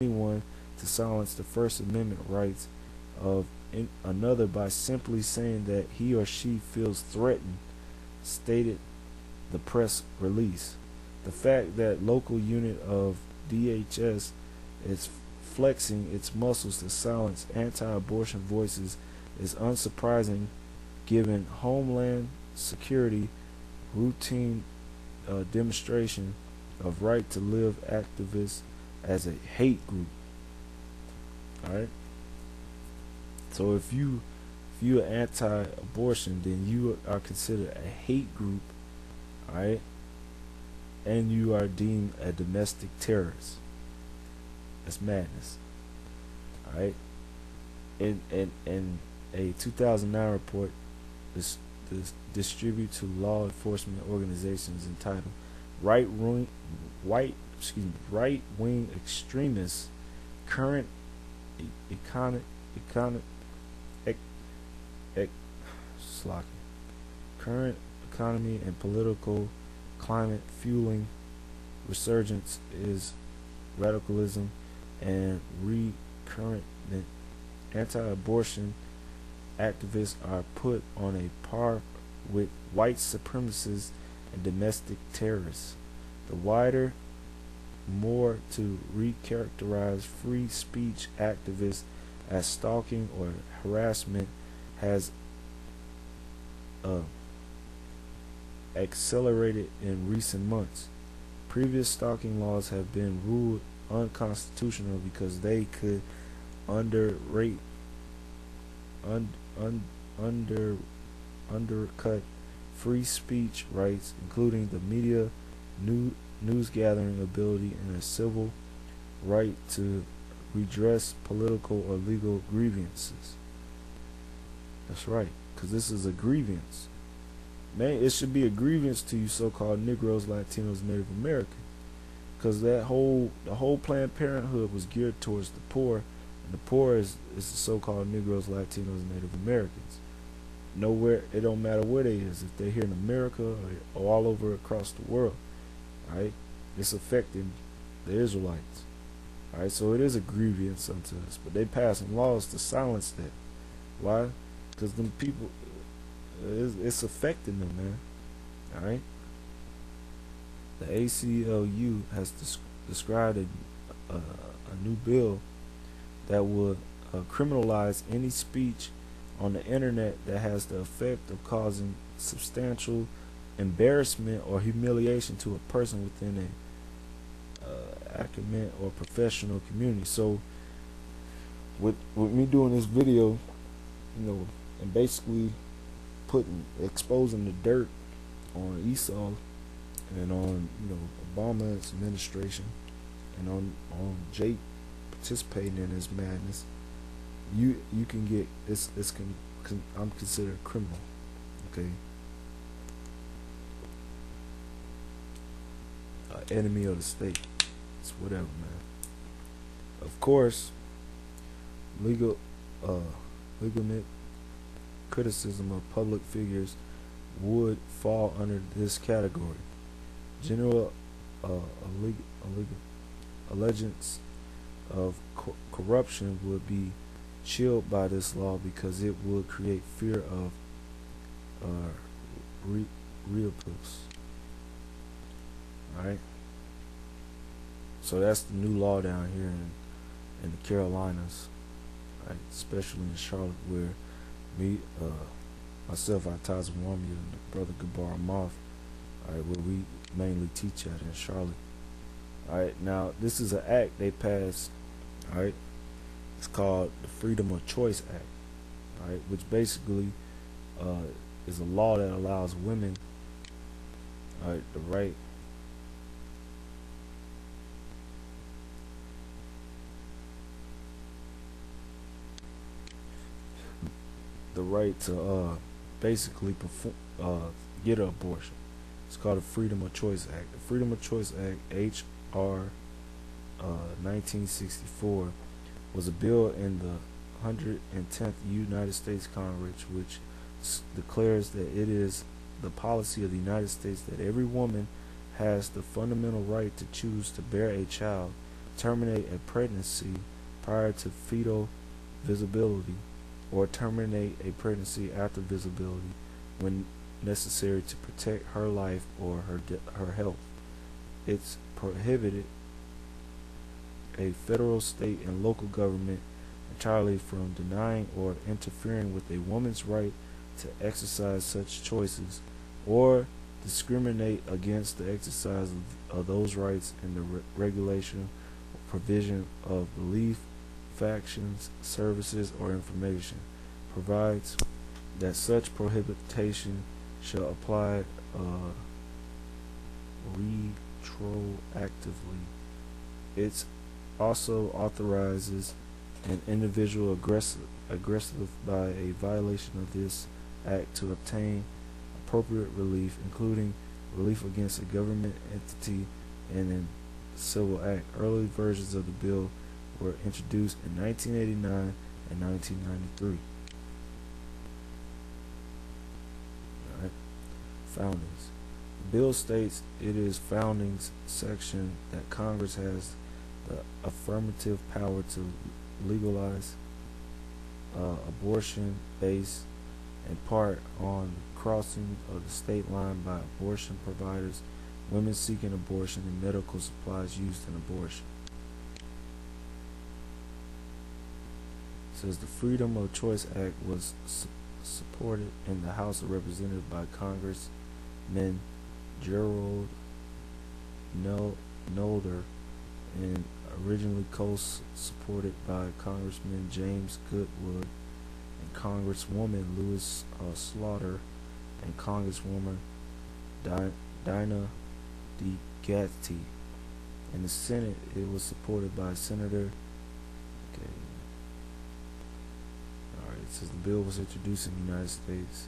anyone to silence the First Amendment rights of another by simply saying that he or she feels threatened, stated the press release. The fact that local unit of DHS is flexing its muscles to silence anti-abortion voices is unsurprising given Homeland Security routine demonstration of right to live activists as a hate group. Alright? So if you're anti-abortion, then you are considered a hate group, alright? And you are deemed a domestic terrorist. That's madness. Alright? In a 2009 report is distributed to law enforcement organizations entitled right-wing extremists, current current economy and political climate fueling resurgence is radicalism and recurrent anti-abortion activists are put on a par with white supremacists and domestic terrorists. The wider, more to recharacterize free speech activists as stalking or harassment has accelerated in recent months. Previous stalking laws have been ruled unconstitutional because they could undercut free speech rights, including the media, news gathering ability, and a civil right to redress political or legal grievances. That's right, because this is a grievance. Man, it should be a grievance to you so-called Negroes, Latinos, Native Americans, because the whole Planned Parenthood was geared towards the poor, and the poor is the so-called Negroes, Latinos, and Native Americans. Nowhere, it don't matter where they is, if they're here in America or all over across the world. Alright, it's affecting the Israelites. Alright, so it is a grievance unto us, but they passing laws to silence that. Why? Because them people, it's affecting them, man. Alright, the ACLU has described a new bill that would criminalize any speech on the internet that has the effect of causing substantial embarrassment or humiliation to a person within a academic or professional community. So with me doing this video, and basically exposing the dirt on Esau and on Obama's administration and on Jake participating in this madness, you can get I'm considered a criminal. Okay, enemy of the state. It's whatever, man. Of course, legitimate criticism of public figures would fall under this category. General allegiance of corruption would be chilled by this law because it would create fear of reappeals. Alright, so that's the new law down here in the Carolinas, right? Especially in Charlotte, where myself, Ataz Mwami, and brother Gabar Moth, alright, where we mainly teach at in Charlotte. Alright, now this is an act they passed, alright. It's called the Freedom of Choice Act, alright, which basically is a law that allows women, alright, the right to basically get an abortion. It's called the Freedom of Choice Act. The Freedom of Choice Act, H.R. 1964, was a bill in the 110th United States Congress, which declares that it is the policy of the United States that every woman has the fundamental right to choose to bear a child, terminate a pregnancy prior to fetal visibility, or terminate a pregnancy after visibility when necessary to protect her life or her health. It's prohibited a federal, state, and local government entirely from denying or interfering with a woman's right to exercise such choices, or discriminate against the exercise of those rights in the regulation or provision of belief, factions, services, or information. Provides that such prohibition shall apply retroactively. It also authorizes an individual aggressive by a violation of this act to obtain appropriate relief, including relief against a government entity and a civil act. Early versions of the bill were introduced in 1989 and 1993. Alright. Foundings. The bill states it is foundings section that Congress has the affirmative power to legalize abortion based in part on the crossing of the state line by abortion providers, women seeking abortion, and medical supplies used in abortion. It says the Freedom of Choice Act was supported in the House of Representatives by Congressman Gerald Nolder and originally co-supported by Congressman James Goodwood and Congresswoman Louis Slaughter and Congresswoman Dinah DeGatti. In the Senate, it was supported by Senator. Okay. All right. It says the bill was introduced in the United States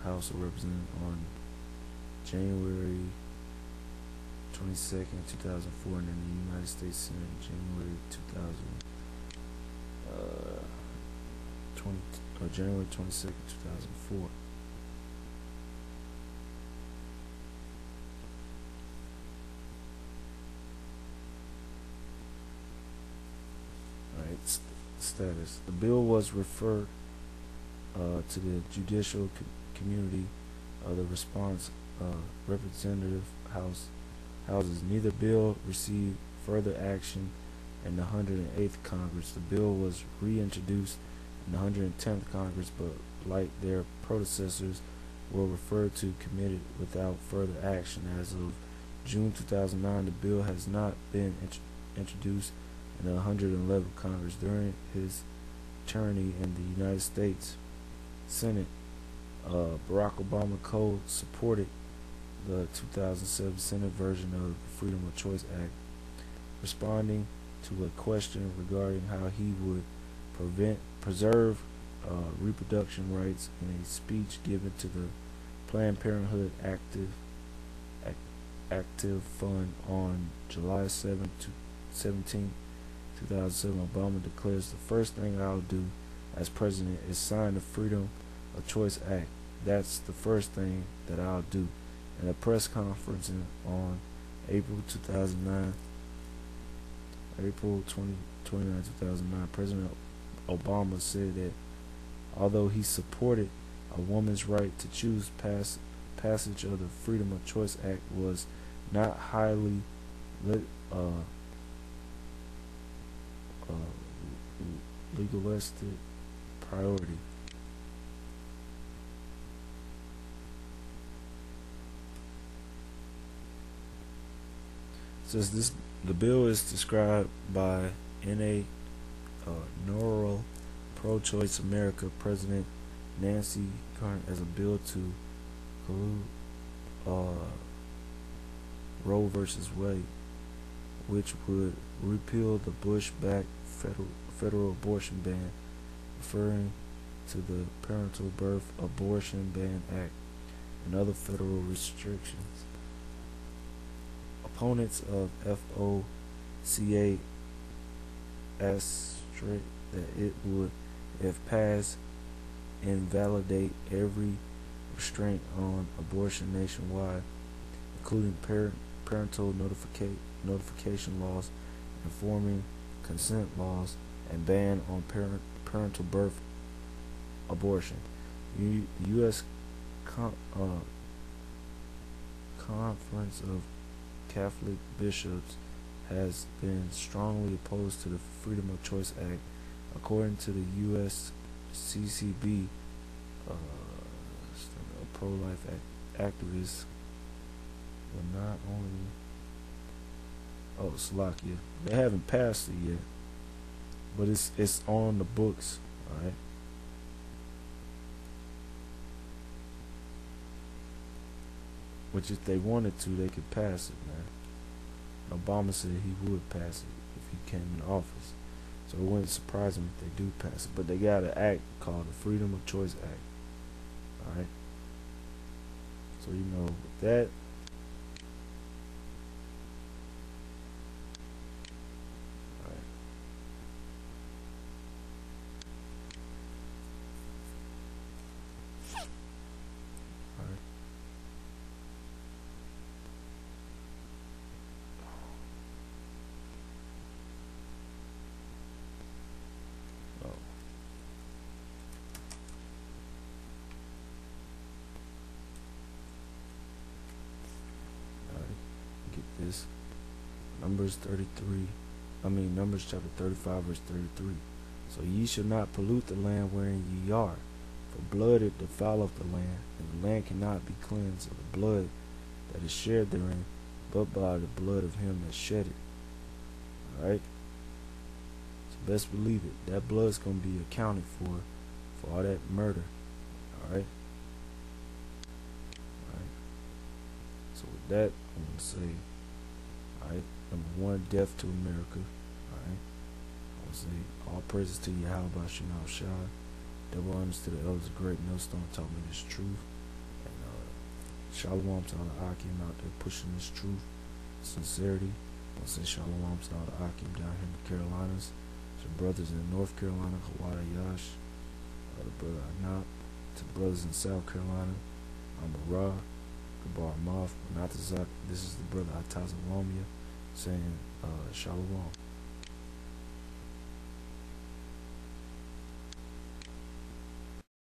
House of Representatives on January 22nd, 2004, and in the United States Senate January 22nd, 2004. Alright, status. The bill was referred to the judicial community. The response Representative Houses. Neither bill received further action in the 108th Congress. The bill was reintroduced in the 110th Congress, but like their predecessors, were referred to committee without further action. As of June 2009, the bill has not been introduced in the 111th Congress. During his journey in the United States Senate, Barack Obama co-supported the 2007 Senate version of the Freedom of Choice Act, responding to a question regarding how he would preserve reproduction rights in a speech given to the Planned Parenthood Active Fund on July 17, 2007. Obama declares, "The first thing I'll do as president is sign the Freedom of Choice Act. That's the first thing that I'll do." In a press conference on April 29, 2009, President Obama said that although he supported a woman's right to choose, passage of the Freedom of Choice Act was not highly legalistic priority. Says the bill is described by N.A. Neural Pro-Choice America President Nancy Carn as a bill to Roe versus Wade, which would repeal the Bush-backed federal abortion ban, referring to the Parental Birth Abortion Ban Act and other federal restrictions. Opponents of FOCA asserted that it would, if passed, invalidate every restraint on abortion nationwide, including parental notification laws informing consent laws, and ban on parental birth abortion. The U.S. Conference of Catholic Bishops has been strongly opposed to the Freedom of Choice Act. According to the USCCB, pro-life activists will not only Slovakia. They haven't passed it yet, but it's on the books. All right. Which, if they wanted to, they could pass it, man. Obama said he would pass it if he came in office. So it wouldn't surprise me if they do pass it. But they got an act called the Freedom of Choice Act. Alright? So, with that, alright. Alright. Oh. Alright. Get this. Numbers chapter 35, verse 33. So ye shall not pollute the land wherein ye are, for blood it defileth the land, and the land cannot be cleansed of the blood that is shed therein, but by the blood of him that shed it. Alright? So best believe it. That blood's going to be accounted for all that murder. Alright? Alright? So with that, I'm going to say, alright, number one, death to America. Alright? I want to say, all praises to Yahweh Shemel Shah. Double honors to the elders of great millstone taught me this truth. And shalom to all the Akim out there pushing this truth. Sincerity. I want to say shalom to all the Akim down here in the Carolinas. To brothers in North Carolina, Hawada Yash. The brother Anap. To brothers in South Carolina, Amara, Gabar Moth, Natazak. This is the brother Atazalomia saying shalom.